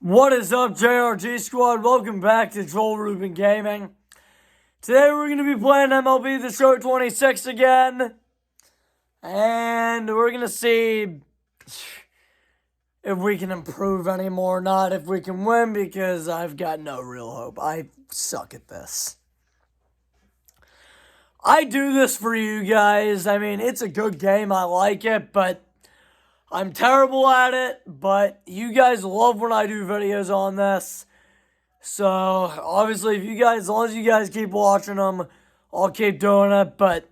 What is up, JRG Squad? Welcome back to Joel Rubin Gaming. Today we're going to be playing MLB The Show 26 again. And we're going to see if we can improve anymore, not if we can win, because I've got no real hope. I suck at this. I do this for you guys. I mean, it's a good game. I like it, but I'm terrible at it, but you guys love when I do videos on this. So, obviously, as long as you guys keep watching them, I'll keep doing it. But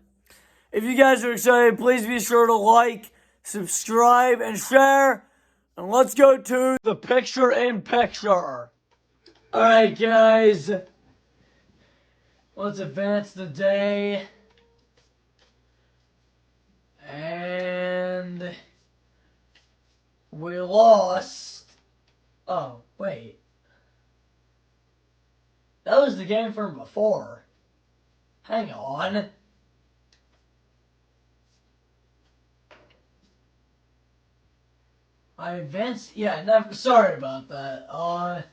if you guys are excited, please be sure to like, subscribe, and share. And let's go to the picture-in-picture. Alright, guys. Let's advance the day. And we lost. Oh, wait. That was the game from before. Hang on. I advanced. Yeah, never. Sorry about that.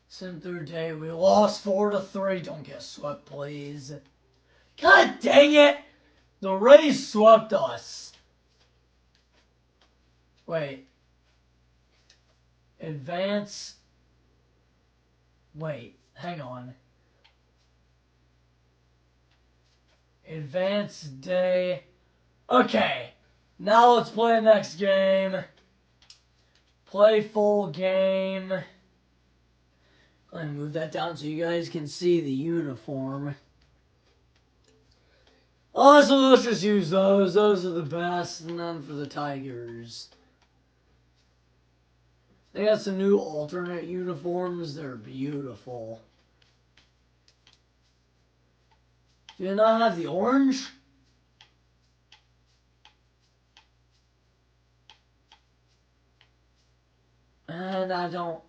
Sim through day. We lost 4-3. Don't get swept, please. God dang it! The Rays swept us. Wait. Advance. Wait. Hang on. Advance day. Okay. Now let's play the next game. Play full game. Let me move that down so you guys can see the uniform. Oh, so let's just use those. Those are the best. None for the Tigers. They got some new alternate uniforms. They're beautiful. Do you not have the orange? And I don't.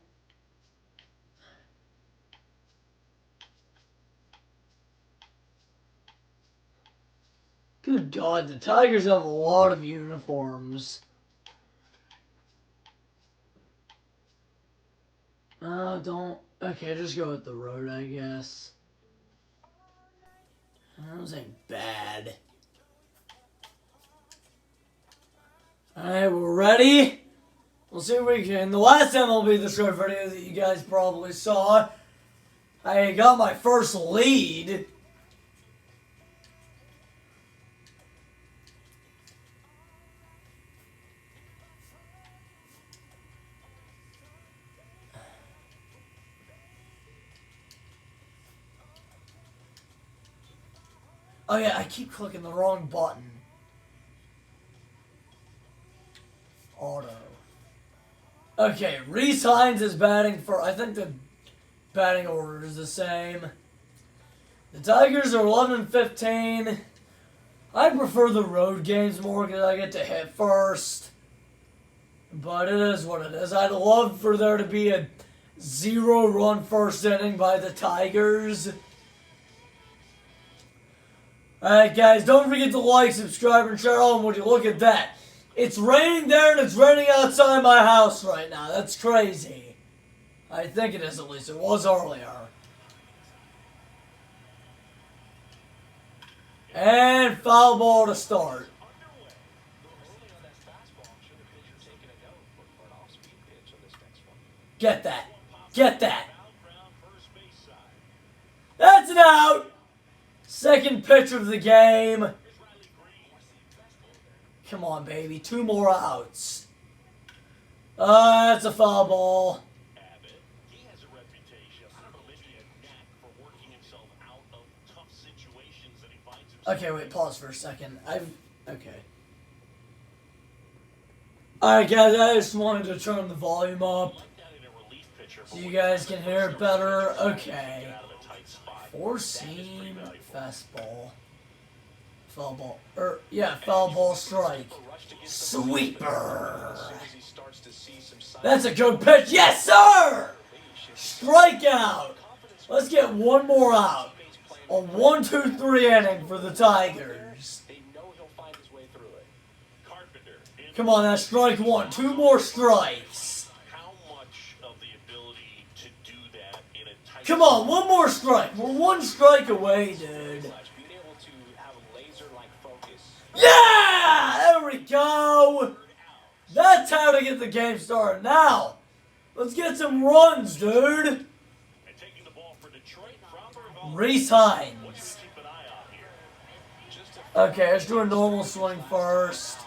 Good God, the Tigers have a lot of uniforms. Don't. Okay, just go with the road, I guess. That ain't bad. Alright, we're ready. We'll see if we can. The last MLB The Show video that you guys probably saw, I got my first lead. Oh yeah, I keep clicking the wrong button. Auto. Okay, Rhys Hines is batting for, I think the batting order is the same. The Tigers are 11-15. I prefer the road games more because I get to hit first. But it is what it is. I'd love for there to be a 0-run first inning by the Tigers. Alright guys, don't forget to like, subscribe, and share. Oh, and would you look at that? It's raining there and it's raining outside my house right now. That's crazy. I think it is, at least. It was earlier. And foul ball to start. Get that. Get that. That's an out. Second pitch of the game. Come on, baby. 2 more outs. That's a foul ball. Okay, wait. Pause for a second. Okay. Alright, guys. I just wanted to turn the volume up so you guys can hear it better. Okay. 4-seam fastball. Foul ball. Foul ball strike. Sweeper. That's a good pitch. Yes, sir! Strikeout. Let's get one more out. A 1-2-3 inning for the Tigers. Come on, that's strike 1. 2 more strikes. Come on, one more strike. We're one strike away, dude. Yeah! There we go! That's how to get the game started. Now, let's get some runs, dude. Rhys Hines. Okay, let's do a normal swing first.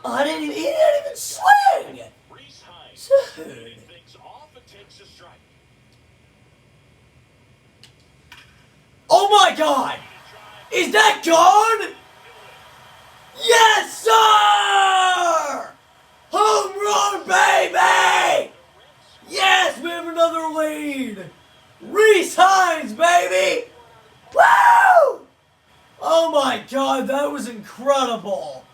Oh, he didn't even swing! Dude. Oh my god! Is that gone? Yes, sir! Home run, baby! Yes, we have another lead! Rhys Hines, baby! Woo! Oh my god, that was incredible.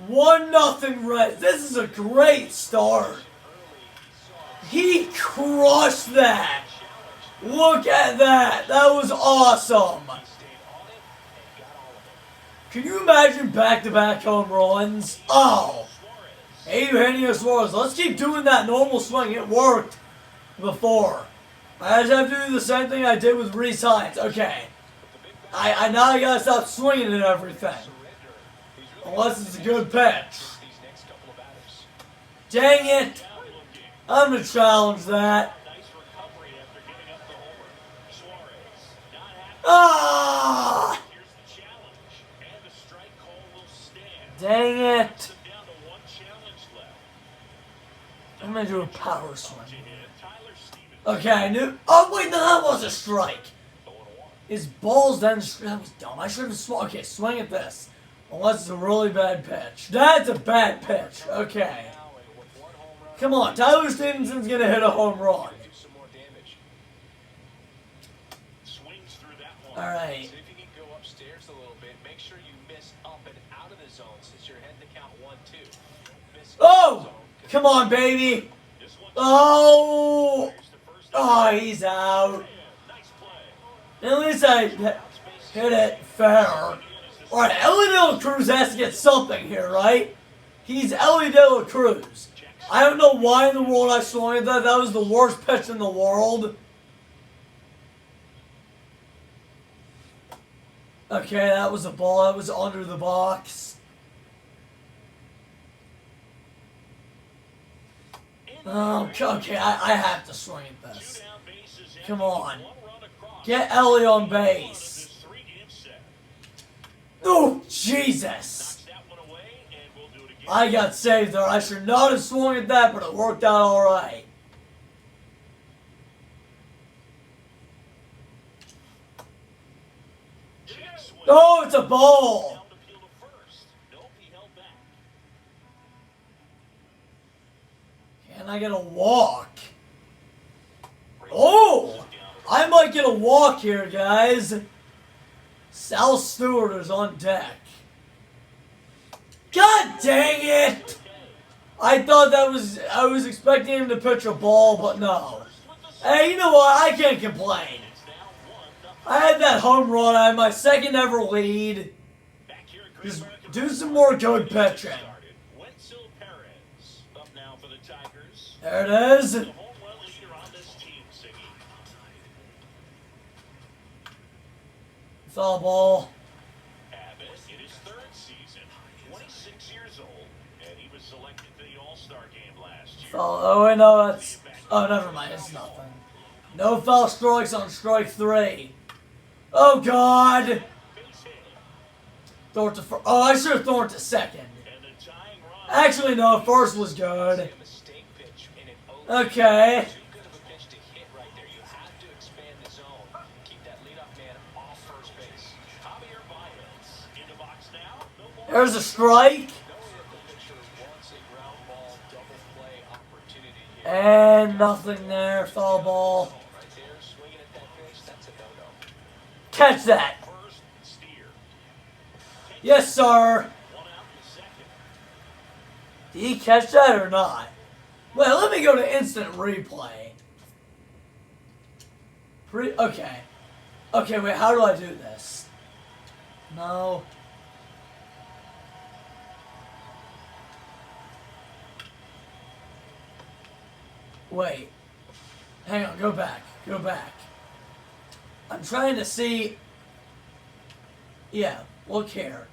1-0 Reds. This is a great start. He crushed that. Look at that. That was awesome. Can you imagine back-to-back home runs? Oh. Hey, Eugenio Suarez. Let's keep doing that normal swing. It worked before. I just have to do the same thing I did with Rhys Hines. Okay. I now gotta stop swinging at everything. Unless it's a good pitch. Dang it. I'm gonna challenge that. Ah! Dang it. I'm gonna do a power swing. Okay, I knew. Oh, wait, no, that was a strike. His balls then. That was dumb. I should have swung. Okay, swing at this. Unless it's a really bad pitch. That's a bad pitch. Okay. Come on, Tyler Stevenson's gonna hit a home run. Alright. See if you can go upstairs a little bit. Make sure you miss up and out of the zone since you're heading to count 1-2. Oh! Come on, baby. Oh! Oh, he's out. At least I hit it fair. Alright, Elly De La Cruz has to get something here, right? He's Elly De La Cruz. I don't know why in the world I swung at that. That was the worst pitch in the world. Okay, that was a ball. That was under the box. Oh, okay, I have to swing at this. Come on. Get Elly on base. Oh, Jesus. I got saved there. I should not have swung at that, but it worked out alright. Oh, it's a ball. Can I get a walk? Oh, I might get a walk here, guys. Sal Stewart is on deck. God dang it! I thought I was expecting him to pitch a ball, but no. Hey, you know what? I can't complain. I had that home run. I had my second ever lead. Just do some more good pitching. There it is. Foul ball. In his third season, 26 years old, and he was selected for the All-Star game last year. Foul. Oh, wait, no, that's. Oh, never mind. It's nothing. No foul strikes on strike 3. Oh, God. Throw it to first. Oh, I should have thrown it to second. Actually, no. First was good. Okay. There's a strike. And nothing there. Foul ball. Catch that. Yes, sir. Did he catch that or not? Well, let me go to instant replay. Okay. Okay, wait, how do I do this? No. Wait. Hang on, go back. Go back. I'm trying to see. Yeah, look here.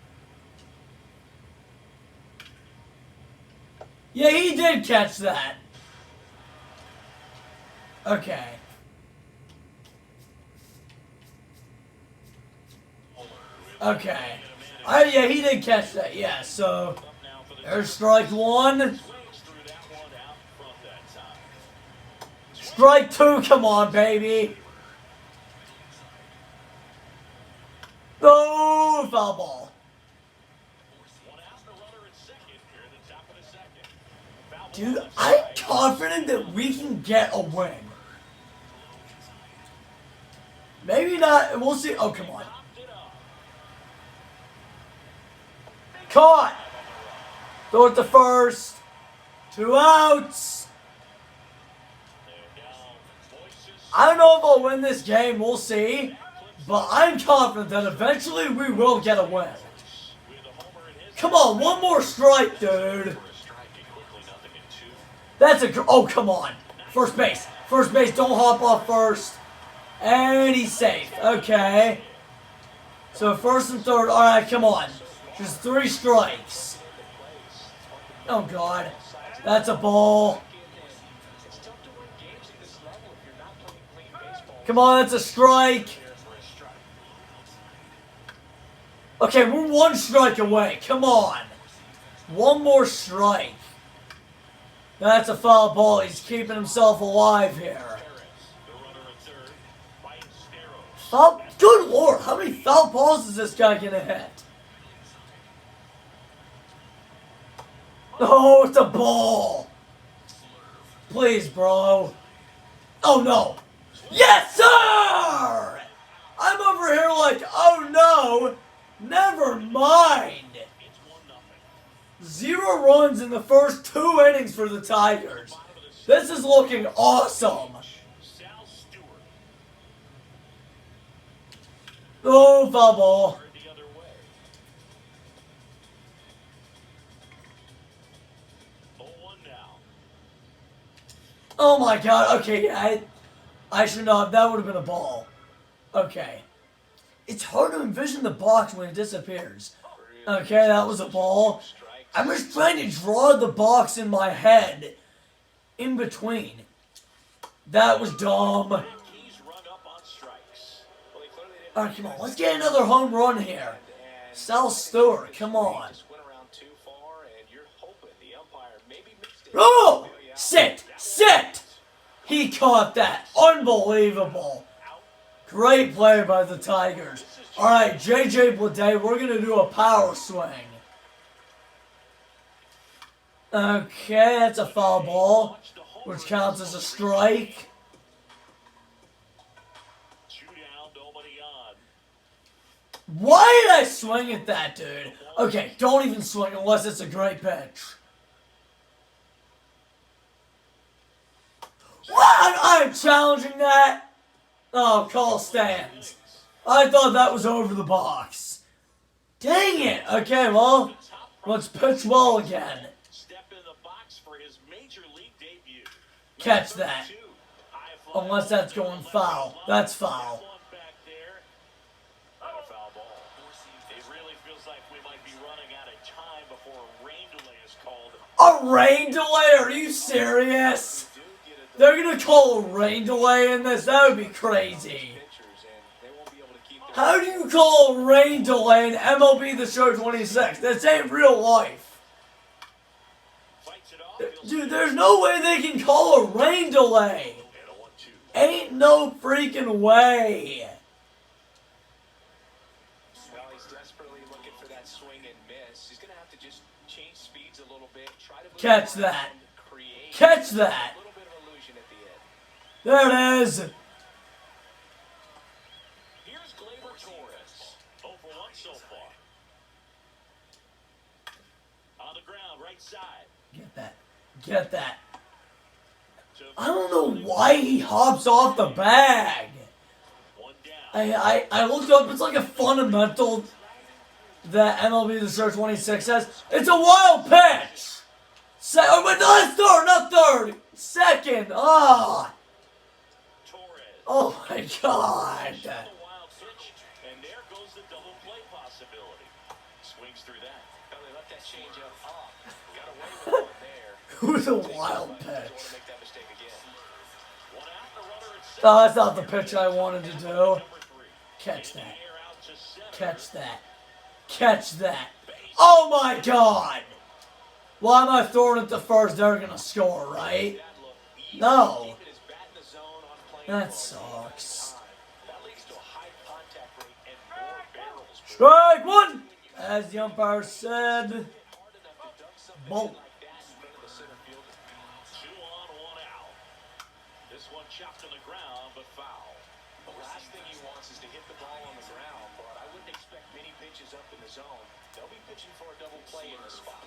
Yeah, he did catch that. Okay. Okay. Yeah, he did catch that. Yeah, so there's strike one. Strike two, come on, baby. Oh, foul ball. Dude, I'm confident that we can get a win. Maybe not. We'll see. Oh, come on. Caught. Throw it to first. 2 outs. I don't know if I'll win this game. We'll see. But I'm confident that eventually we will get a win. Come on, one more strike, dude. That's a... Oh, come on. First base. First base, don't hop off first. And he's safe. Okay. So first and third. All right, come on. Just 3 strikes. Oh, God. That's a ball. Come on, that's a strike. Okay, we're 1 strike away. Come on. 1 more strike. That's a foul ball. He's keeping himself alive here. Foul? Good Lord, how many foul balls is this guy gonna hit? Oh, it's a ball. Please, bro. Oh, no. Yes, sir! I'm over here like, oh, no. Never mind. 0 runs in the first 2 innings for the Tigers. This is looking awesome. Oh, foul ball. Oh my God. Okay, I should not. That would have been a ball. Okay. It's hard to envision the box when it disappears. Okay, that was a ball. I'm just trying to draw the box in my head in between. That was dumb. Alright, come on. Let's get another home run here. Sal Stewart, come on. Oh! Sit! Sit! He caught that. Unbelievable. Great play by the Tigers. Alright, J.J. Bleday, we're going to do a power swing. Okay, that's a foul ball, which counts as a strike. Why did I swing at that, dude? Okay, don't even swing unless it's a great pitch. What? I'm challenging that. Oh, call stands. I thought that was over the box. Dang it. Okay, well, let's pitch well again. Catch that. Unless that's going foul. That's foul. A rain delay? Are you serious? They're going to call a rain delay in this? That would be crazy. How do you call a rain delay in MLB The Show 26? This ain't real life. Dude, there's no way they can call a rain delay. Ain't no freaking way. Well, he's desperately looking for that swing and miss. He's going to have to just change speeds a little bit. Try to catch that. Catch that. A little bit of illusion at the end. There it is. Here's Gleyber Torres. 0 for 1 so far. On the ground, right side. Get that. Get that. I don't know why he hops off the bag. I looked up, it's like a fundamental that MLB The Show 26 says. It's a wild pitch! But not third, not third! Second! Ah! Oh my God. The wild pitch, and there goes the double play possibility. Swings through that. Oh, they left that change up. Got away with one there. Who's a wild pitch? Don't want to make that mistake again. One out, the runner at second. Oh, that's not the pitch I wanted to do. Number 3. Catch that. Air out to center. Catch that. Catch that. Oh my God. Why am I throwing it to first? They're going to score, right? No. That sucks. That leads to a high contact rate and more barrels. Strike one! As the umpire said, bolt. 2 on, 1 out. This one chopped on the ground, but foul. The last thing he wants is to hit the ball on the ground, but I wouldn't expect many pitches up in the zone. They'll be pitching for a double play in the spot.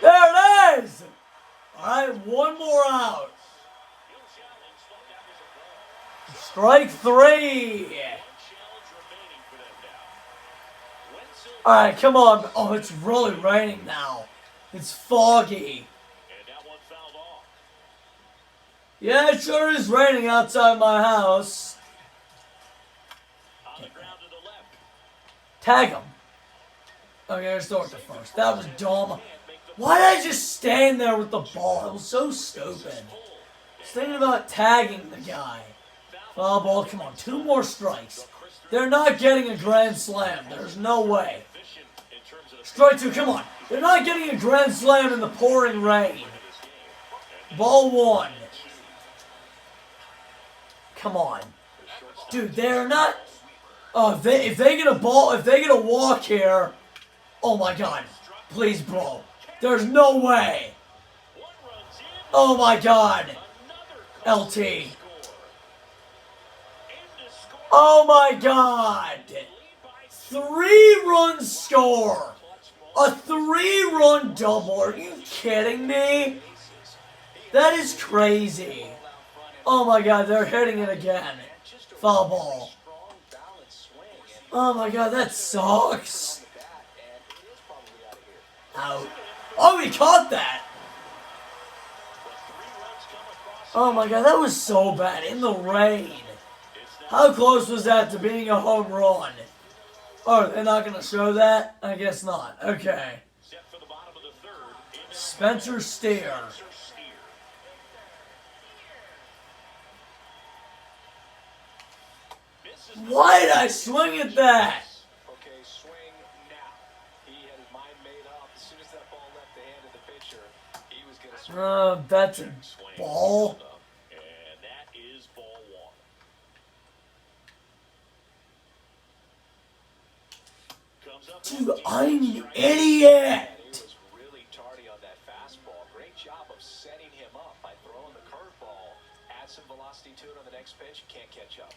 There it is! Alright, one more out. Strike 3. Alright, come on. Oh, it's really raining now. It's foggy. Yeah, it sure is raining outside my house. Tag him. Okay, let's start the first. That was dumb. Why did I just stand there with the ball? It was so stupid. I was thinking about tagging the guy. Foul ball, come on. 2 more strikes. They're not getting a grand slam. There's no way. Strike 2, come on. They're not getting a grand slam in the pouring rain. Ball 1. Come on. Dude, they're not... Oh, if they get a ball, if they get a walk here... Oh my God. Please, bro. There's no way. Oh my God. LT. Oh my God. 3-run score. A 3-run double. Are you kidding me? That is crazy. Oh my God, they're hitting it again. Foul ball. Oh my God, that sucks. Out. Oh, he caught that. Oh my God, that was so bad. In the rain. How close was that to being a home run? Oh, they're not going to show that? I guess not. Okay. Spencer Steer. Why did I swing at that? Okay, swing now. He had his mind made up. As soon as that ball left the hand of the pitcher, he was going to swing. That's a ball. And that is ball 1. Comes up. Dude, I'm an idiot. He was really tardy on that fastball. Great job of setting him up by throwing the curveball. Add some velocity to it on the next pitch. Can't catch up.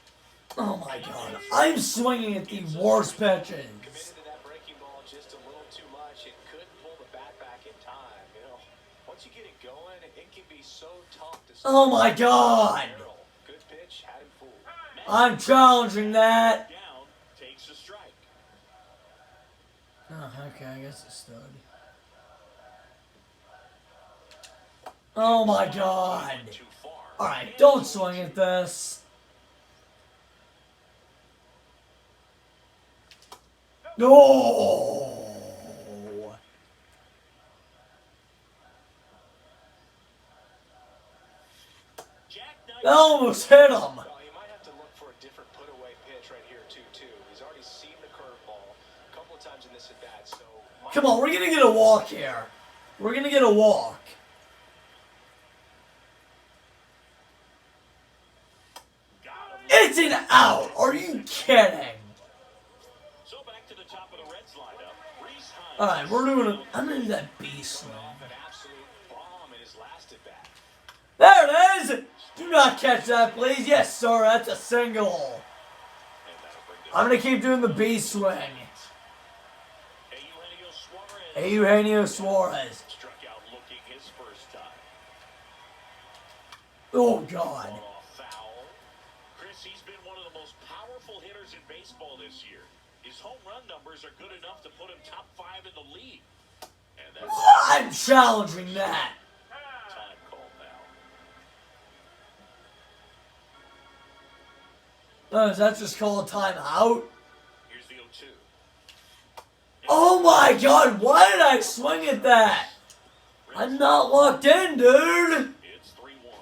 Oh my God. I'm swinging at the worst pitches. Committed to that breaking ball just a little too much and couldn't pull the bat back in time. You know, once you get it going, it can be so tough to. Oh my God. Good pitch, had him fooled. I'm challenging that. Down, takes a strike. Oh, okay, I guess it stood. Oh my God. Too far. Alright, don't swing at this. No. That almost hit him. Well, he might have to look for a different put-away pitch right here, too. He's already seen the curveball a couple of times in this at-bat, so... Come on, we're going to get a walk here. We're going to get a walk. It's an out. Are you kidding? So back to the top of the Reds lineup. Reese Hines. Alright, we're doing a... I'm going to do that beast swing. An absolute bomb in his last at-bat. There it is! Do not catch that, please. Yes, sir. That's a single. I'm going to keep doing the B swing. Eugenio Suarez. Struck out looking his first time. Oh, God. Foul. Chris, he's been one of the most powerful hitters in baseball this year. His home run numbers are good enough to put him top 5 in the league. And that's I'm challenging that. time call now. Oh, is that just called timeout? Here's the 0-2. Oh my god, why did I swing at that? I'm not locked in, dude. It's 3-1.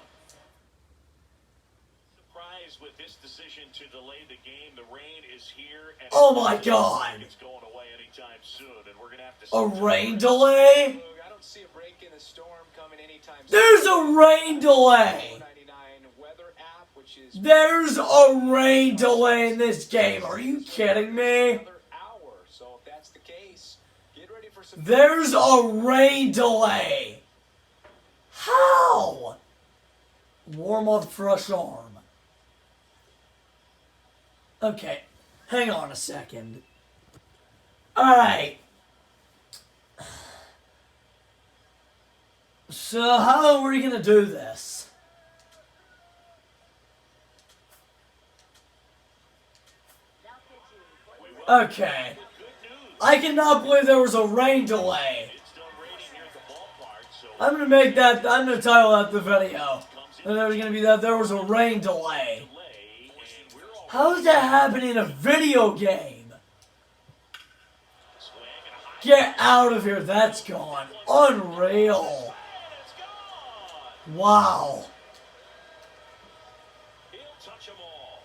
Surprised with this decision to delay the game. The rain is here. And Oh my god. It's going away anytime soon, and we're gonna have to. A rain delay? I don't see a break in the storm coming anytime soon. There's a rain delay. 99 weather app, which is There's a rain delay in this game. Are you kidding me? another hour. So if that's the case, get ready for some. There's a rain delay. How? Warm up fresh arm. Okay, hang on a second. Alright. So how are we gonna do this? Okay. I cannot believe there was a rain delay. It's done raining here at the ballpark, so I'm gonna title that the video. And there's gonna be that there was a rain delay. delay, and we're all How does that happen in a video game? swing and a high. Get out of here, that's gone. Unreal. It's gone. Wow. He'll touch them all,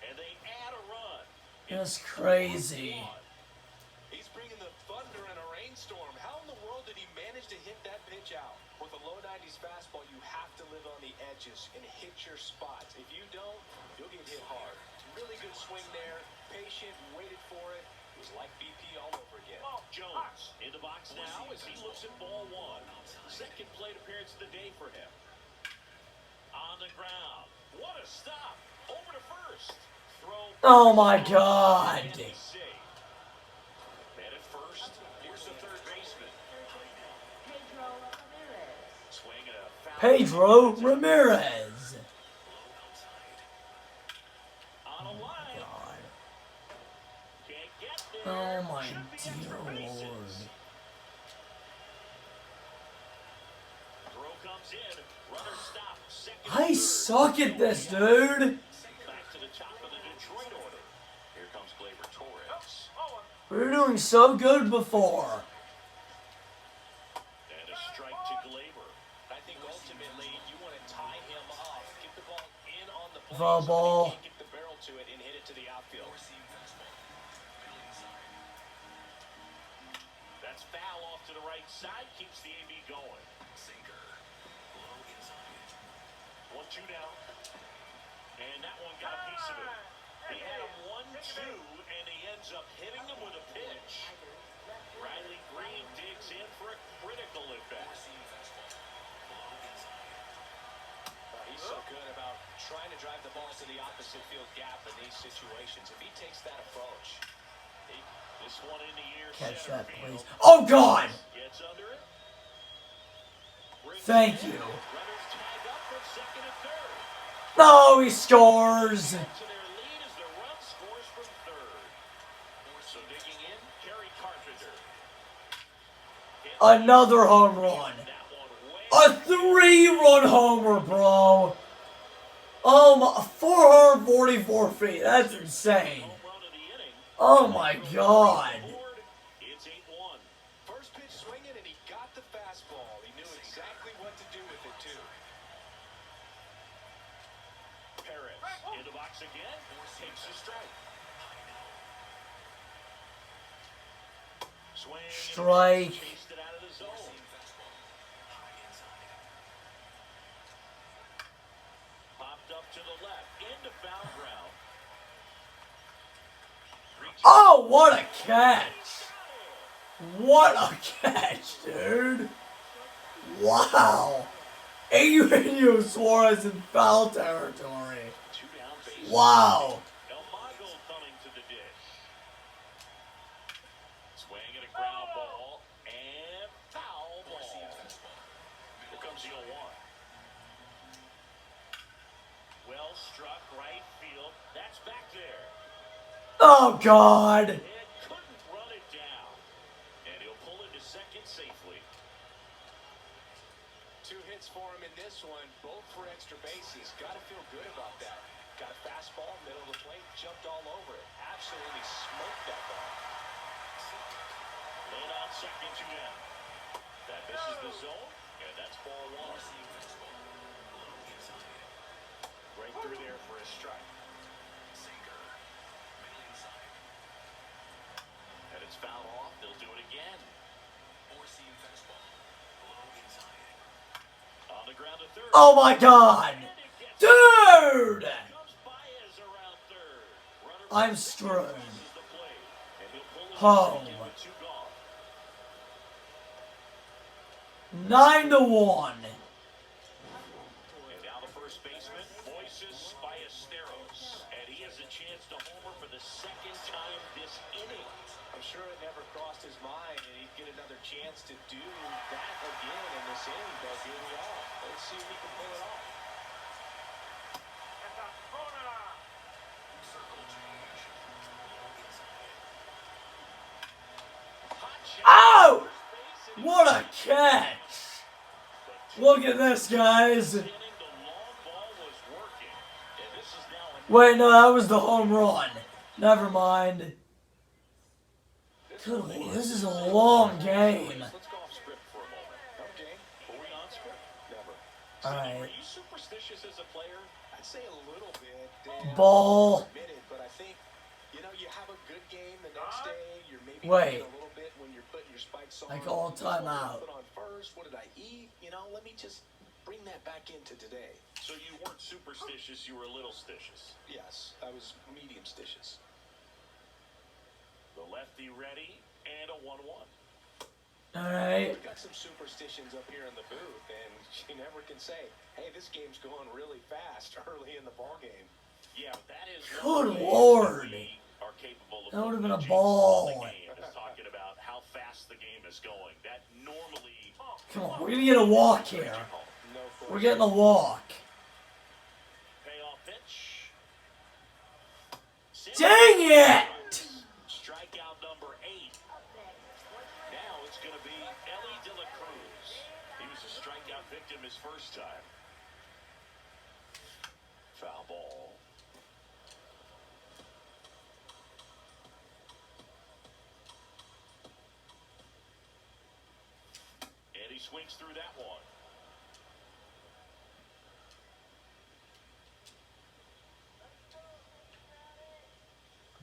and they add a run. That's crazy. He's bringing the thunder in a rainstorm. How in the world did he manage to hit that pitch out? With a low 90s fastball, you have to live on the edges and hit your spots. If you don't, you'll get hit hard. Really good swing there. Patient, waited for it. It was like BP all over again. Jones in the box now as he looks at ball one. Second plate appearance of the day for him. On the ground. What a stop. Over to first. Throw. Oh my god. And he's safe. Man at first. Here's the third baseman. Swing and a foul. Pedro Ramirez. On a line. God. Can't get there. Oh my Should be dear extra bases. lord. Throw comes in. Runner stop. Second. I third. suck at this, dude. Back to the top of the Detroit order. Here comes Gleyber Torres. We were doing so good before. And a strike to Gleyber. I think ultimately you want to tie him up, get the ball in on the plate Foul so that ball. he can't get the barrel to it and hit it to the outfield. That's foul off to the right side. Keeps the AB going. 1-2 down. And that one got a piece of it. He had him 1-2, and he ends up hitting him with a pitch. Riley Green digs in for a critical at-bat. He's so good about trying to drive the ball to the opposite field gap in these situations. If he takes that approach, This one in the air. Catch center that, field. please. Oh god. Gets under it. Brings Thank it in. you. Runners tied up from second and third. No, he scores. To their lead as the run scores from third. So digging in, Kerry Carpenter. Another home run. That one way. A 3-run homer, bro. Oh my, 444 feet. That's insane. Home run of the inning. Oh my god. Board, it's 8-1. first pitch swinging and he got the fastball. He knew exactly what to do with it too. Perez in the box again. Takes the strike. Swing. and Strike. Chased it out of the zone. Popped up to the left. Into foul ground. Oh, what a catch. What a catch, dude. Wow. Eugenio Suarez in foul territory. Two down base. Wow. Elmago coming to the dish. Swing and a ground ball. And foul ball. Here comes the 0-1. Well struck right field. That's back there. Oh, God. And couldn't run it down. And he'll pull into second safely. 2 hits for him in this one, both for extra bases. Got to feel good about that. Got a fastball, middle of the plate, jumped all over it. Absolutely smoked that ball. Laid on second to him. That misses the zone, and that's ball one. Right through there for a strike. And it's fouled off. They'll do it again. On the ground to third. Oh my God! Dude! Comes Baez around third. Runner I'm screwed. misses the play, and he'll pull it Home. second with two gone. 9-1. And now the first baseman, Moises Ballesteros. And he has a chance to homer for the second time this inning. I'm sure it never crossed his mind and he'd get another chance to do that again in this inning, but here we are. Let's see if he can pull it off. Hot shot. Oh! First base, and What a catch! Look at this, guys. Inning, the long ball was working. And this is now an Wait, no, that was the home run. Never mind. Good lord, this is a long game. Let's go off script for a moment. Okay. Were we on script? Never. Were Alright. you superstitious as a player? I'd say a little bit. Dan. Ball. Admit it, but I think, you have a good game the next day. You're maybe Wait. thinking a little bit when you're putting your spikes on. I call This one timeout. Put on first. What did I eat? Let me just bring that back into today. So you weren't superstitious, you were a little stitious. Yes, I was medium stitious. The lefty ready, and a 1-1. Alright. We've got some superstitions up here in the booth, and you never can say, hey, this game's going really fast early in the ball game. Yeah, but that is Good one way lord. we are capable of That would've been a judging ball. the game is talking about how fast the game is going. That normally Come on, we're gonna get a walk here. No We're getting a walk. payoff pitch. Dang it! Strikeout number 8. Now it's going to be Ellie De La Cruz. He was a strikeout victim his first time. Foul ball. And he swings through that one.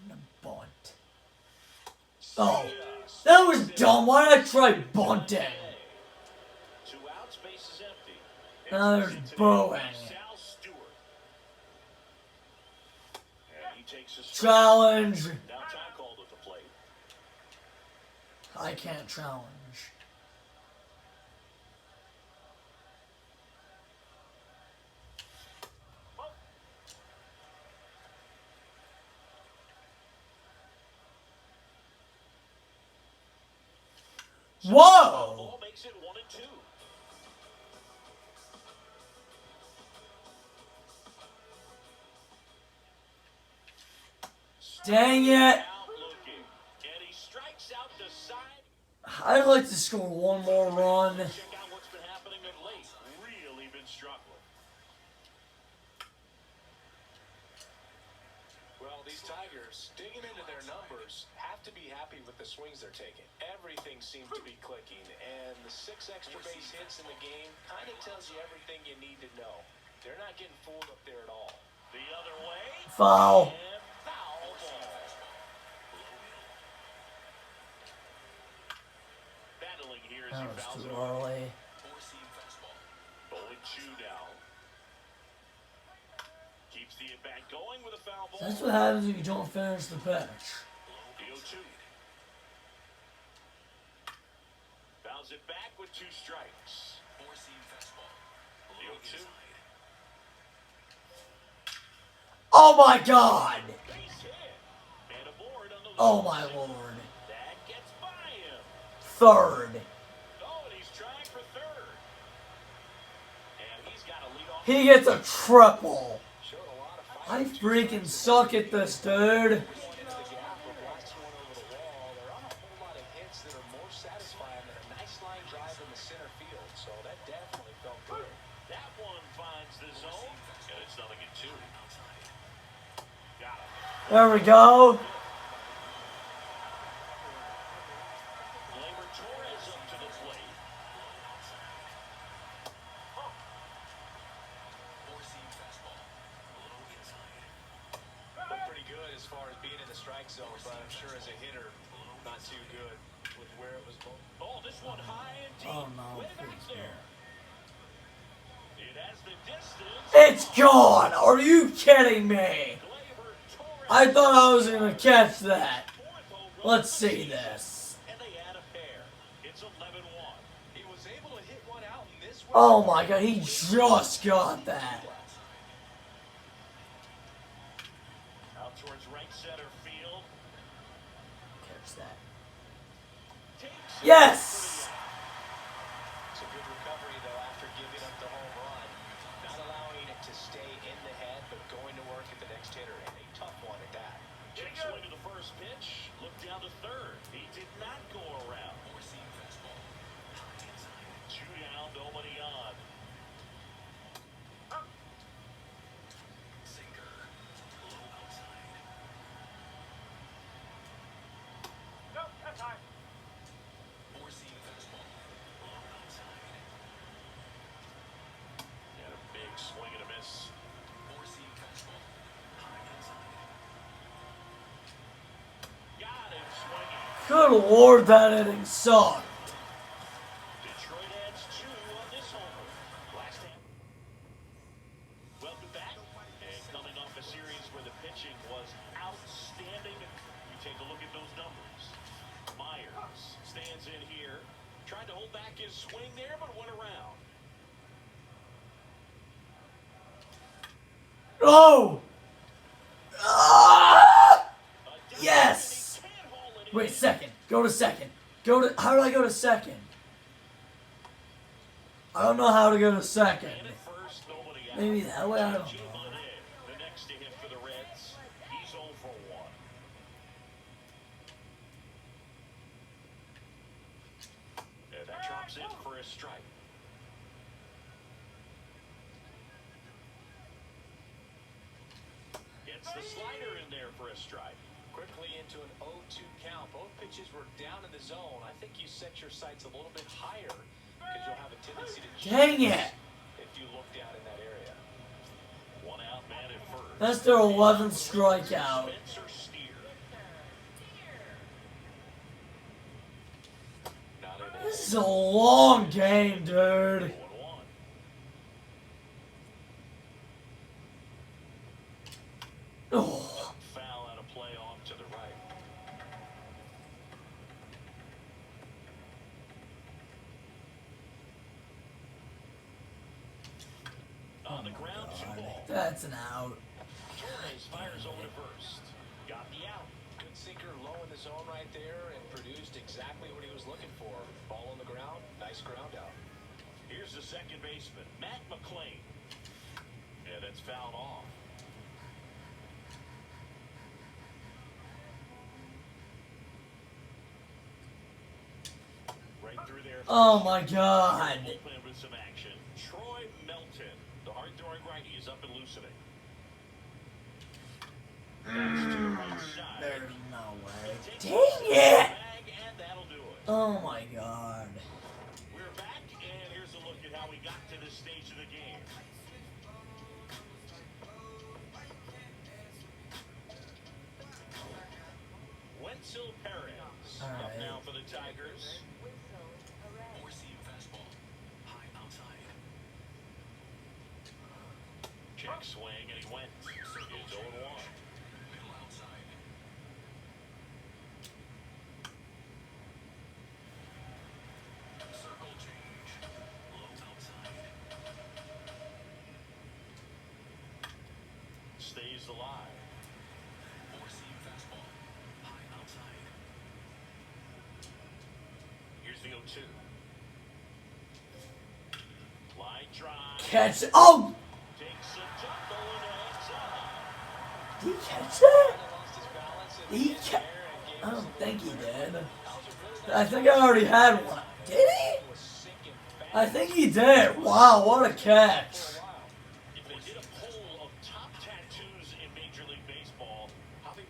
I'm gonna bunt. Oh, that was dumb. Why did I try bunting? 2 outs, base is empty. Now there's Today, Bowen. Sal Stewart. And he takes a strike. Challenge. Now time called at the plate. I can't challenge. Whoa! Ball makes it 1-2. Dang it! Out looking. And he strikes out the side. I'd like to score one more run. Check out what's been happening of late. Really been struggling. Well, these Tigers, digging into their numbers, have to be happy with the swings they're taking. Everything seems to be clicking, and the 6 extra base hits in the game kind of tells you everything you need to know. They're not getting fooled up there at all. The other way. Foul. And foul ball. Battling here as he That was fouls too it off. early. 0-2 now. Keeps the at-bat going with a foul ball. That's what happens if you don't finish the pitch. The 0-2. Fouls it back with 2 strikes. The 0-2. Oh my god! Base hit. And aboard on the Oh my lord. That gets by him. Third. Oh, and he's trying for third. And he's got a lead off. He gets a triple. Showed a lot of I fight. freaking suck at this, dude. One into the gap or blasting one over the wall. There aren't a whole lot of hits that are more satisfying than a nice line drive in the center field, so that definitely felt good. That one finds the zone, and it's 0-2. There we go. Gleyber Torres up to the plate. Looked pretty good as far as being in the strike zone, but I'm sure as a hitter, not too good with where it was going. Oh, this one high and deep. Oh, no, Way back please, there. It has the distance. It's gone. Are you kidding me? Gleyber Torres. I thought I was going to catch that. Fourth home run Let's of the see season. this. And they add a pair. It's 11-1. He was able to hit one out in this one. Oh my god, he just got that. Out towards right center field. Catch that. Takes it. Yes! It's a good recovery, though, after giving up the home run. Not allowing it to stay in the head, but going to work at the next hitter. And a tough one at that. Check swing to the first pitch. Look down to third. He did not go around. Two down, nobody on. And a big swing and a miss. Got him swinging. Good lord, that inning sucked. Detroit adds 2 on this homer. Last hand. Welcome back. And coming off a series where the pitching was outstanding, you take a look at those numbers. Myers stands in here, tried to hold back his swing there, but went around. Oh! Ah! A Yes! he can't haul it in. Wait, second. Go to second. Go to. How do I go to second? I don't know how to go to second. And at first, nobody out. Maybe that way, I don't J.J. know. Monet, the next to hit for the Reds. He's 0 for 1. And that drops in for a strike. Gets the slider in there for a strike. Quickly into an 0-2 count. Both pitches were down in the zone. I think you set your sights a little bit higher because you'll have a tendency to Dang choose it! if you look down in that area. One out, man at first. That's their 11th strikeout. Spencer Steer. Not in it. This is a long game, dude. 1-1. Oh, Foul out of play off to the right. On the ground, 2-ball. that's an out. Torres fires over to first. Got the out. Good sinker low in the zone right there and produced exactly what he was looking for. Ball on the ground, nice ground out. Here's the second baseman, Matt McClain. Yeah, that's fouled off. Right through there. Oh my god. Bullpen with some action. Troy Melton, the hard-throwing righty, is up and loosening. That's to the right side. There's no way. Takes Dang the it! bag, and that'll do it. Oh my god. We're back, and here's a look at how we got to this stage of the game. Wenzel Perez All up right. now for the Tigers. Check swing, and he went. It's 0-1. Stays alive. Here's the 0-2. Line drive. Catch it. Oh! Takes a tumble and heads up. Did he catch that? Lost his balance in He the ca- air and gave I us don't a think he little did. That was a really I nice think I already had one. Did he? He was sinking fast I think he did. Wow, what a catch. for a while. If they did a poll of top tattoos in Major League Baseball, Javi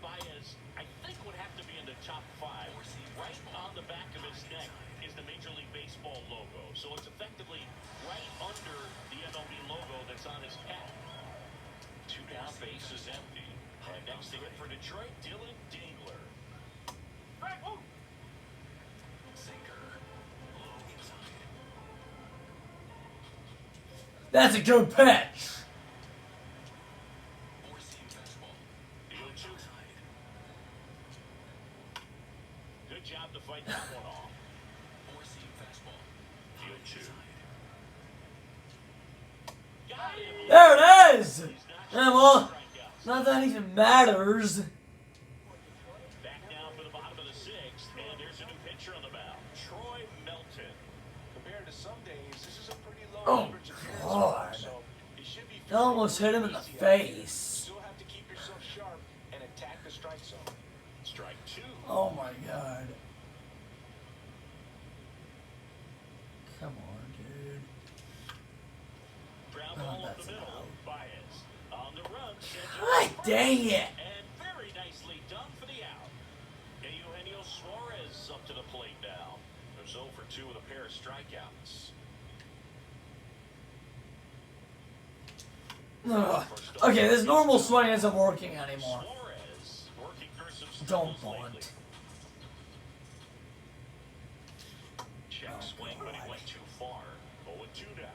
That's on his cap. 2 down, base is empty. And next to hit for Detroit, Dylan Dingler. That's a good pitch. Good job to fight that one off. Field 2. Got him. There it is. He's Yeah, not well, strikeouts. not that even matters. Back down for the bottom of the 6th, and there's a new pitcher on the mound, Troy Melton. Compared to some days, this is a pretty low Oh, average appearance God. for him, so he should be That almost hit him in the easy out there. face. Still have to keep yourself sharp and attack the strike zone. Strike 2. Oh my God. Come on, dude. Ground Oh, ball up that's the an middle. out. Baez on the run. Sends it God to dang first. it. And very nicely done for the out. And Eugenio Suarez up to the plate now. There's 0 for 2 with a pair of strikeouts. Ugh. Okay, this normal swing isn't working anymore. Suarez working through some Don't struggles lately. bunt. Check Oh, swing, but he God. went too far. 0-2 now.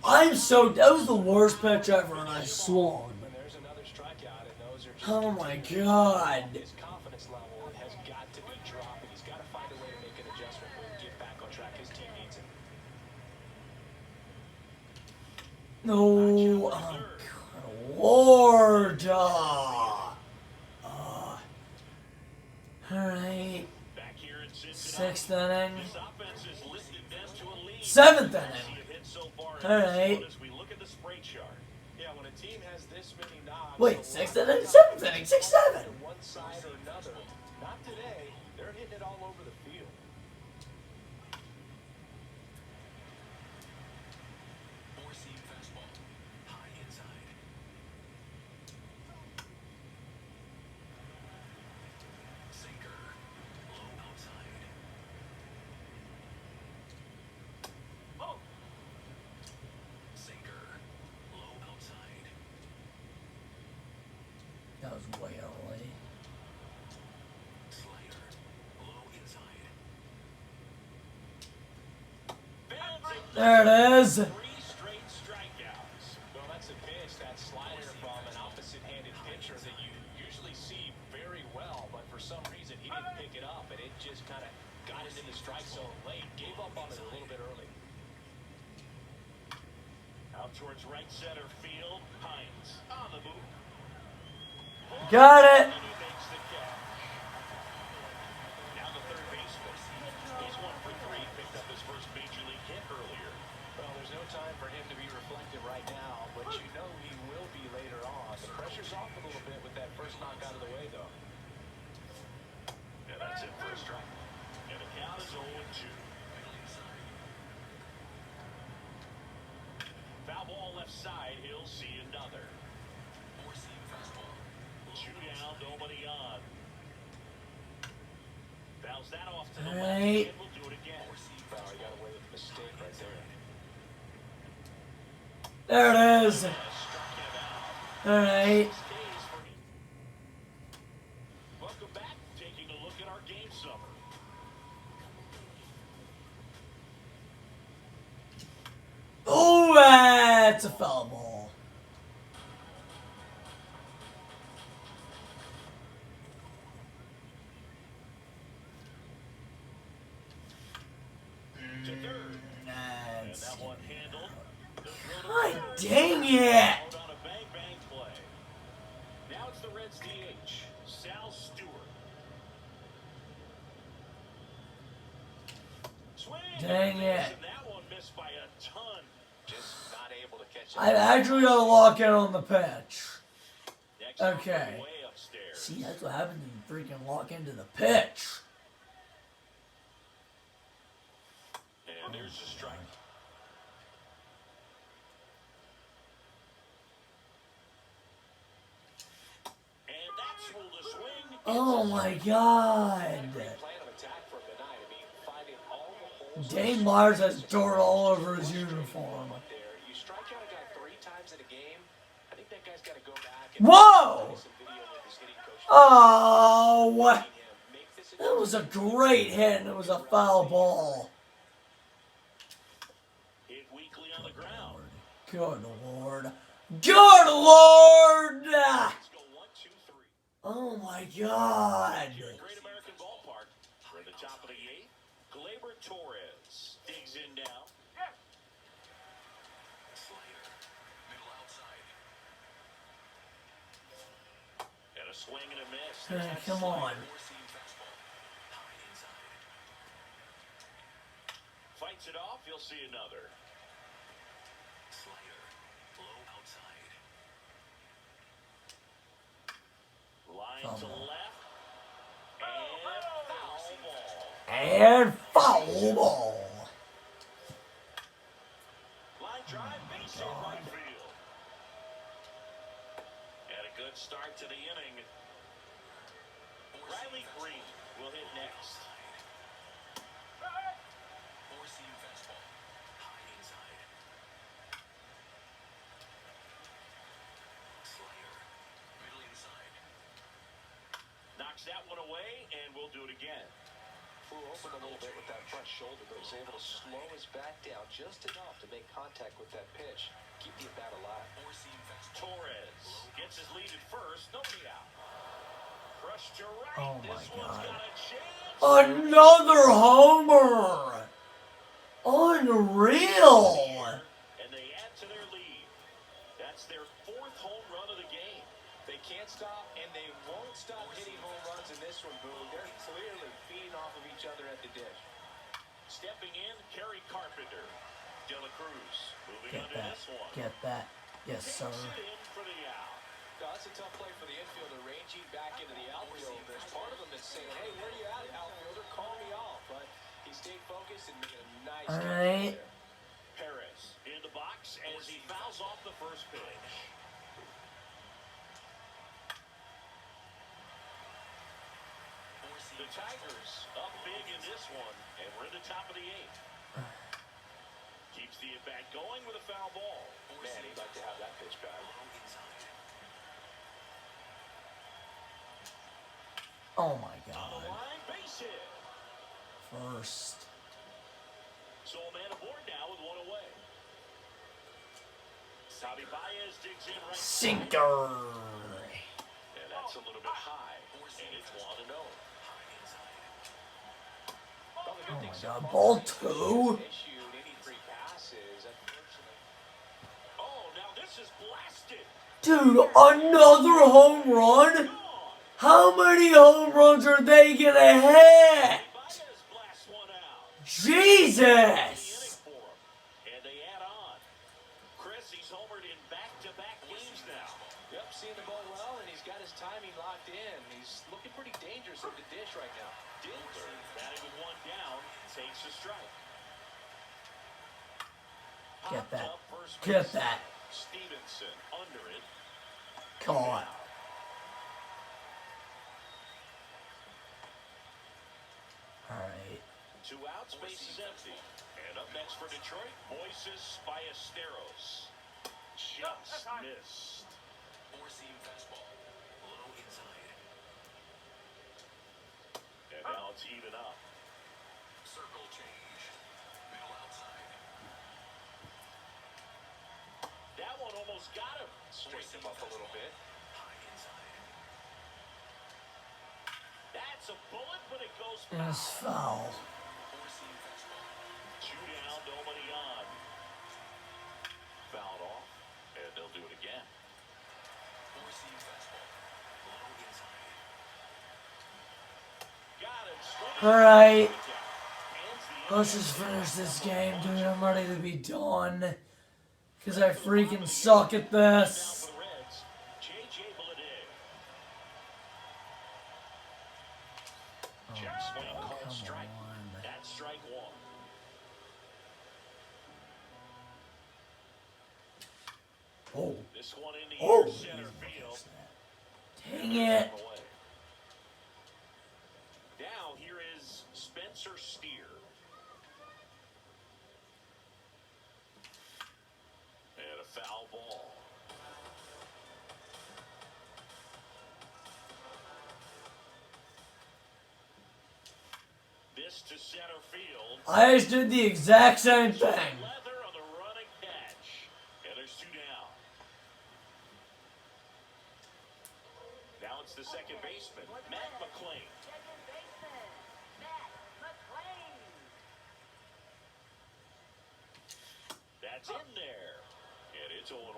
I'm so. That was the worst pitch ever, and I swung. And there's another strikeout, and those are just Oh my God. his confidence level has got to be dropping. He's got to find a way to make an adjustment and get back on track. His team needs him. No. Oh, God. Lord. Alright. Back here in Cincinnati. 6th inning. This offense is listed best to a lead. 7th See inning. it hit so far in All this right. one as we look at the spray chart. Yeah, when a team has this many knocks, Wait, a 6th lot of inning? guys 7th inning? 6, 7. to one side or another. Not today. They're hitting it all over the field. That was way early. There it is. 3 straight strikeouts. Well, that's a pitch, that slider from an opposite-handed pitcher that you usually see very well, but for some reason he didn't pick it up, and it just kind of got it in the strike zone late. Gave up on it a little bit early. Out towards right center field. Hines on the move. Got it. And he makes the catch. Now the third baseman. He's 1 for 3. Picked up his first major league hit earlier. Well, there's no time for him to be reflective right now, but you know he will be later on. The pressure's off a little bit with that first knock out of the way, though. And that's it for a strike. And the count is 0-2. Foul ball left side. He'll see another. 2 down, nobody on. Fouls that off to the left. Right. And we'll do it again. Wow, he got away with a mistake right there. There it is. Struck him out. Alright. Stays for him. Welcome back. Taking a look at our game summer. Oh, that's a foul ball. To third. And That's. that one handled. The throw to God third. dang it. Out on a bang play. Now it's the Reds DH, Sal Stewart. Swing. Dang it. And that one missed by a ton. Just not able to catch it. I actually got to lock in on the pitch. Next one Okay. way upstairs. See, that's what happens when you freaking lock into the pitch. And there's a strike. And that's ruled a swing. Oh my God. Great plan of attack from tonight. I mean, finding all Dane Myers has dirt all over his uniform. You strike out a guy 3 times in a game. I think that guy's got to go back and Whoa! some video with his hitting coach. Oh, that was a great hit, and it was a foul ball. Hit weakly on the ground. Good Lord. Good Lord! Let's go 1, 2, 3. Oh my God. Here at Great American Ballpark, we're at the top of the 8th. Gleyber Torres digs in now. Slater, middle outside. And a swing and a miss. Come on. Fights it off, you'll see another. Slater, low outside. Line to left. And foul ball. And foul ball. Line drive, base hit right field. And a good start to the inning. Riley Green will hit next. Four-seam fastball. High inside. Slayer. Middle inside. Knocks that one away, and we'll do it again. Flew open a little bit with that front shoulder, but was able to slow his back down just enough to make contact with that pitch. Keep the at-bat alive. Torres gets his lead at first. Nobody out. Crushed to right. Oh my This one's God. got a chance. Another homer. Unreal. And they add to their lead. That's their 4th home run of the game. They can't stop, and they won't stop hitting home runs in this one, Boone. They're clearly feeding off of each other at the dish. Stepping in, Kerry Carpenter. De La Cruz moving Get under that. this one. Get that. Yes, sir. Takes it in for the out. No, that's a tough play for the infielder, ranging back into the outfield. There's part of him that's saying, hey, where are you at, outfielder? Call me off. But he stayed focused and made a nice All catch right. there. Perez in the box as he fouls off the first pitch. The Tigers up big in this one, and we're in the top of the 8th. Keeps the at-bat going with a foul ball. Man, he'd like to have that pitch back. Oh my On the God. line, base hit. First. So a man aboard now with one away. Javi Baez digs in right. Sinker. And that's a little bit high. And it's 1-0. Well, the good thing so God. far Ball is two. issued any free passes, unfortunately. Oh, now this is blasted. Dude, another home run? Gone. How many home runs are they gonna hit? Baez blasts one out. Jesus! For him. And they add on. Chris, he's homered in back-to-back games now. Yep, seeing the ball well, and he's got his timing locked in. He's looking pretty dangerous at the dish right now. Dilter, batting with one down, takes a strike. Get that. Popped up first Get base. that. Stevenson under it. Caught. Alright. 2 outs, base is empty. And up next for Detroit, Moises Ballesteros. Just missed. Four-seam fastball. Low inside. And now it's even up. Circle change. Middle outside. That one almost got him. Straighten him up a little bit. High inside. That's a bullet, but it goes It's foul. Four-seam fastball. 2 down, nobody on. Fouled off, and they'll do it again. Four-seam fastball. Low inside. Got him. Swinging. Alright. Hands the Let's just finish this game, dude. I'm ready to be done. Because I freaking suck at down this. for the Reds. J.J. Bleday. Check swing called come strike. on. That's strike 1. Oh. This one in the Oh. air center field. Dang it. Away. Now here is Spencer Steer. this to center field. I just did the exact same thing. Leather on the running catch. And there's 2 down. Now it's the second baseman, Matt McClain. Second baseman, Matt McClain. That's in there. And it's 0-1.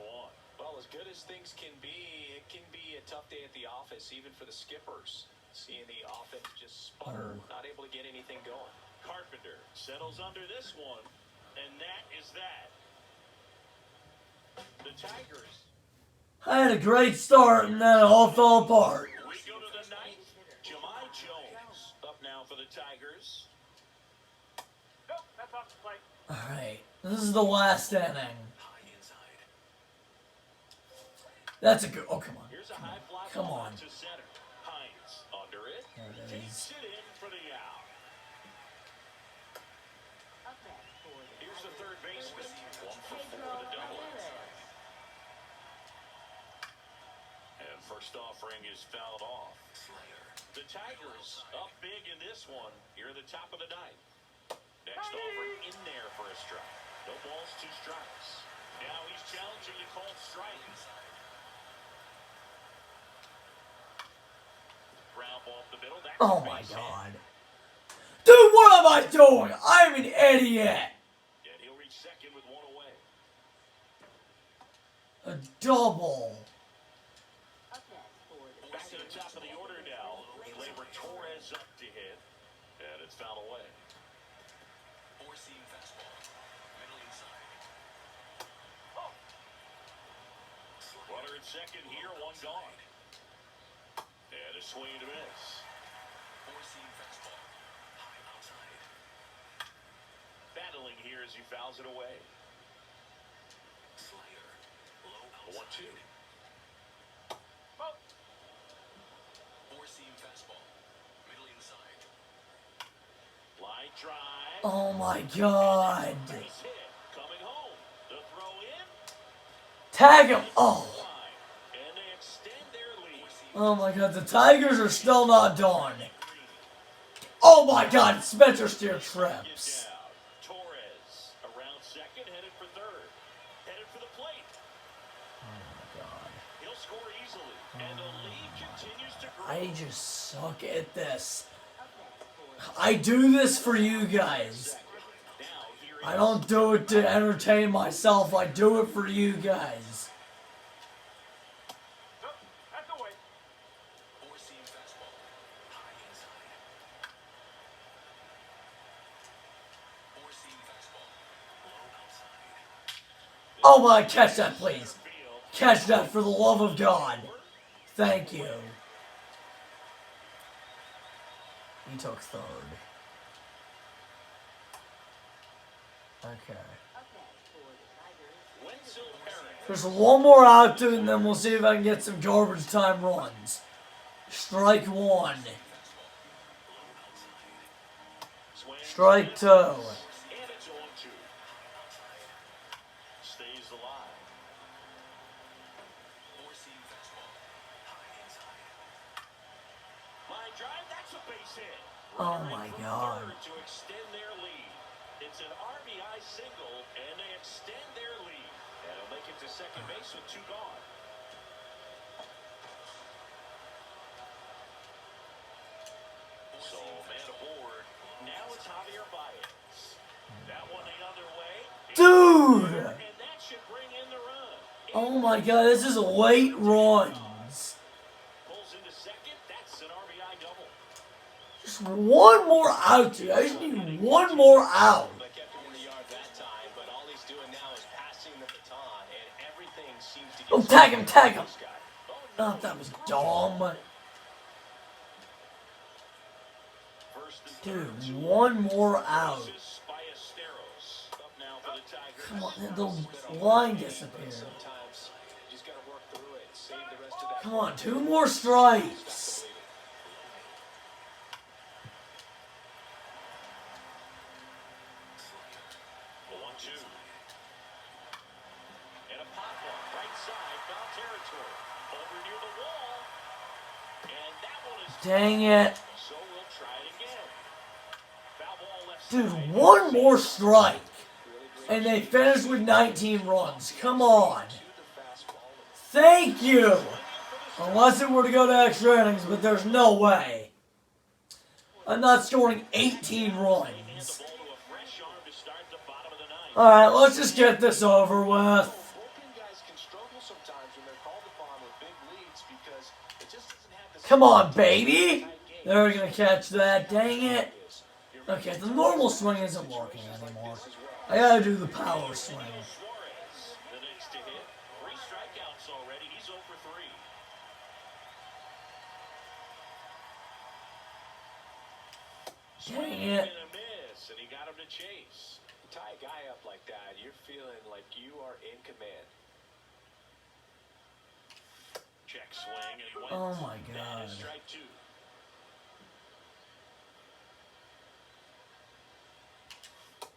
Well, as good as things can be, it can be a tough day at the office, even for the skippers. Seeing the offense just sputter, not able to get anything going. Carpenter settles under this one, and that is that. The Tigers. I had a great start and then it all fell apart. We go to the 9th. Jahmai Jones up now for the Tigers. Nope, that's off the plate. Alright, this is the last inning. High inside. That's a good. Oh, come on. Here's a high fly Come ball on. to center. Hines under it. There it Takes is. it in for the out. Up next for the Here's the third Tigers, baseman. 1 for 4 Pedro with a double. Ramirez. And first offering is fouled off. The Tigers up big in this one here at the top of the 9th. Next offering in there for a strike. No balls, 2 strikes. Now he's challenging the called strike. Ground ball up the middle. That's Oh a my base hit. god. Dude, what am I doing? I'm an idiot. And he'll reach second with 1 away. A double. Up next for the Back to the Tigers, top of the order now. Gleyber Torres up to hit. And it's fouled away. Four-seam fastball. Middle inside. Runner at second here, 1 gone. And a swing and a miss. Four-seam fastball. High outside. Battling here as he fouls it away. Slider. The Low 1-2. Four-seam fastball. Middle inside. Line drive. Oh my god. Base hit. Coming home. The throw in. Tag him. Oh. Line. And they extend their lead. Oh my god, the Tigers are still not done. Oh my god, Spencer Steer Gets trips. down. Torres around second, headed for third. Headed for the plate. Oh my god. He'll score easily. And the lead continues to grow. I just suck at this. up next for I do this for you guys. Now here I don't do it to entertain myself. I do it for you guys. That's away. Four-seam fastball. High inside. Four-seam fastball. Low outside. Oh my, catch that please. Catch that for the love of God. Thank you. He took third. Okay. up next for the Tigers, Wenzel Perez. There's one more out to it, and then we'll see if I can get some garbage time runs. Strike 1. Swing. Strike 2. And it's 0-2. Stays alive. Four-seam fastball. High inside. Line drive, that's a base hit. Oh Runner in my from God. third to extend their lead. It's an RBI single, and they extend their lead. And it'll make it to second base with 2 gone. So, man aboard. Now it's Javier Baez. That one the other way. Dude! And that should bring in the run. Oh my god, this is late runs. Pulls into second. That's an RBI double. Just one more out, dude. I just need one more out. They kept him in the yard that time, but all he's doing now is passing the baton, and everything seems to get... Oh, tag him, tag him. This guy. Oh, that was dumb. First and Dude, third. one more out. Bases by Esteros. Up now for the Tigers. Come on, the line disappeared. Sometimes you just got to work through it, save the rest of that. Come on, 2 more strikes. The 1-2. And a pop one. Right side. Foul territory. Over near the wall. And that one is... Dang it. So we'll try it again. Foul Dude, one more strike. And they finish with 19 runs. Come on. Thank you. Unless it were to go to extra innings, but there's no way. I'm not scoring 18 runs. Alright, let's just get this over with. Bullpen guys can struggle sometimes when they're called upon with big leads because it just doesn't have the Come on, baby. They're going to catch that. Dang it. Okay, the normal swing isn't working anymore. I gotta do the power swing. Suarez, the next to hit. 3 strikeouts already. He's 0 for 3. Dang it. And a miss, and he got him to chase. tie a guy up like that, you're feeling like you are in command. Check swing, and he went. Oh my That is God. strike 2.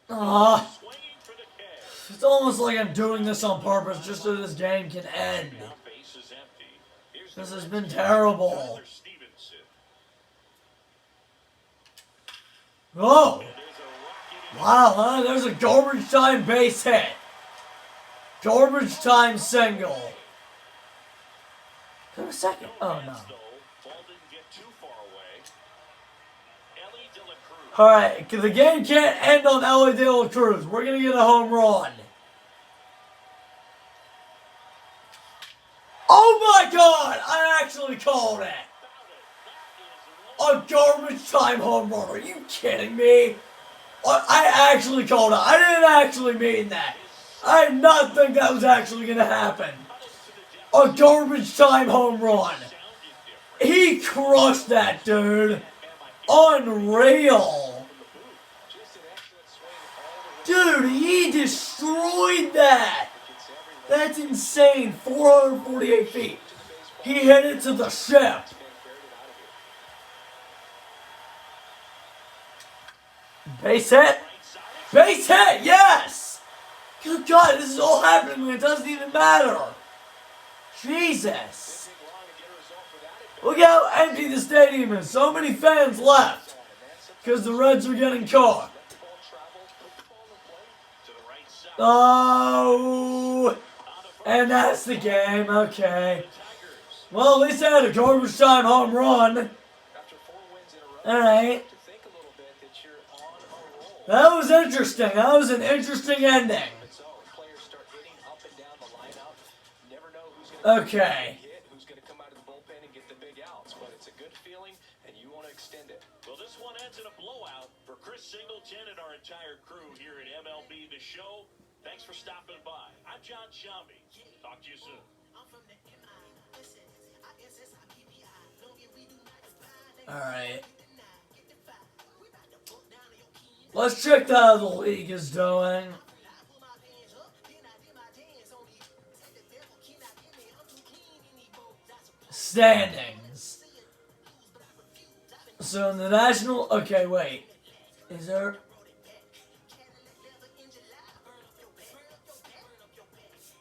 Ah, Swinging for the catch. it's almost like I'm doing this on purpose just so this game can end. Now base is empty. Here's This the has Reds' been catcher, terrible. Tyler Stevenson. Oh, There's a rocket. wow, huh? There's a garbage time base hit. Garbage time single. Wait a second. Oh, no. Ball didn't get too far away. Ellie De La Cruz. Alright, the game can't end on Ellie De La Cruz. We're going to get a home run. Oh my God! I actually called it. A garbage time home run. Are you kidding me? I actually called it. I didn't actually mean that. I did not think that was actually going to happen. A garbage time home run. He crushed that, dude. Unreal. Just an excellent swing all the way. Dude, he destroyed that. That's insane. 448 feet. He hit it to the ship. Base hit. Base hit, yes. Good God, this is all happening when it doesn't even matter. Jesus. Look how empty the stadium is. So many fans left. Because the Reds are getting caught. To the right side. Oh. And that's the game. Okay. Well, at least I had a garbage time home run. After 4 wins in a row, Alright. to think a little bit that you're on a roll. That was interesting. That was an interesting ending. So players start hitting up and down the lineup. Never know who's going to Okay. hit, who's going to come out of the bullpen and get the big outs. But it's a good feeling, and you want to extend it. Well, this one ends in a blowout for Chris Singleton and our entire crew here at MLB The Show. Thanks for stopping by. I'm John Shambi. Talk to you soon. Alright. Let's check how the league is doing. Standings. So in the national... Okay, wait. Is there...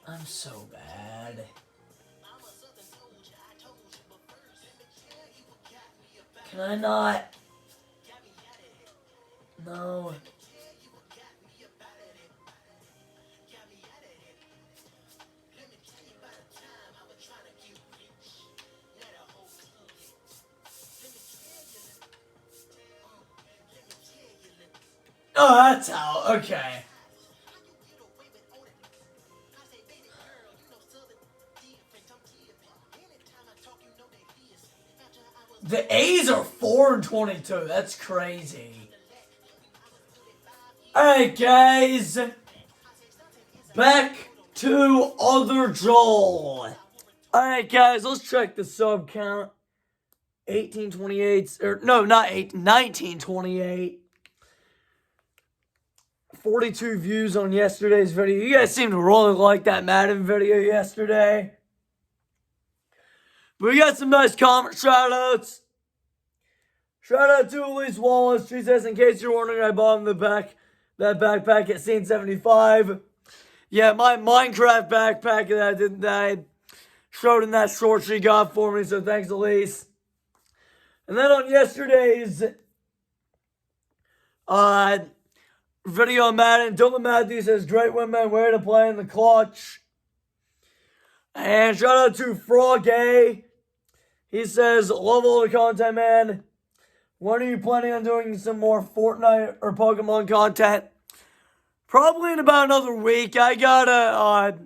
I'm so bad. Can I not? No. Oh, that's how. Okay. The A's are 4-22. That's crazy. Alright, guys. Back to other Joel. Alright, guys. Let's check the sub count. 1828. Or, no, not 1928. 42 views on yesterday's video. You guys seem to really like that Madden video yesterday. We got some nice comment shout-outs. Shout out to Elise Wallace. She says, in case you're wondering, I bought him that backpack at Scene 75. Yeah, my Minecraft backpack that I showed in that short she got for me, so thanks, Elise. And then on yesterday's video on Madden. Dylan Matthews says, great win, man. Way to play in the clutch. And shout out to Froggy. He says, love all the content, man. When are you planning on doing some more Fortnite or Pokemon content? Probably in about another week. I gotta,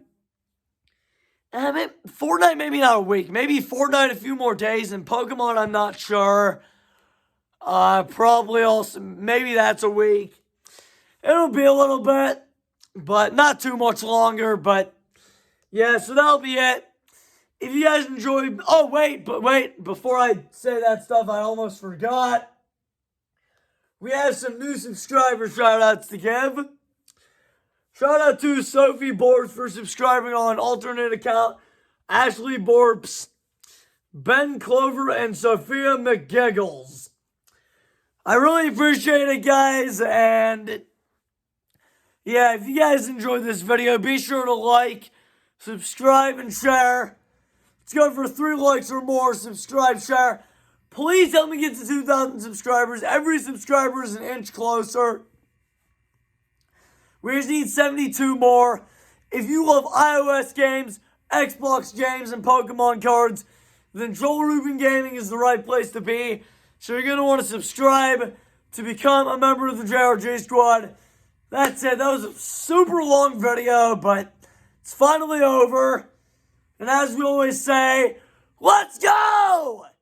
Fortnite maybe not a week. Maybe Fortnite a few more days. And Pokemon, I'm not sure. Probably also, maybe that's a week. It'll be a little bit, but not too much longer. But yeah, so that'll be it. If you guys enjoyed, wait, before I say that stuff, I almost forgot. We have some new subscriber shout outs to give. Shout out to Sophie Borbs for subscribing on an alternate account, Ashley Borbs, Ben Clover, and Sophia McGiggles. I really appreciate it, guys, and yeah, if you guys enjoyed this video, be sure to like, subscribe, and share. Let's go for 3 likes or more. Subscribe, share. Please help me get to 2,000 subscribers. Every subscriber is an inch closer. We just need 72 more. If you love iOS games, Xbox games, and Pokemon cards, then Joel Rubin Gaming is the right place to be. So you're going to want to subscribe to become a member of the JRJ Squad. That's it. That was a super long video, but it's finally over. And as we always say, let's go!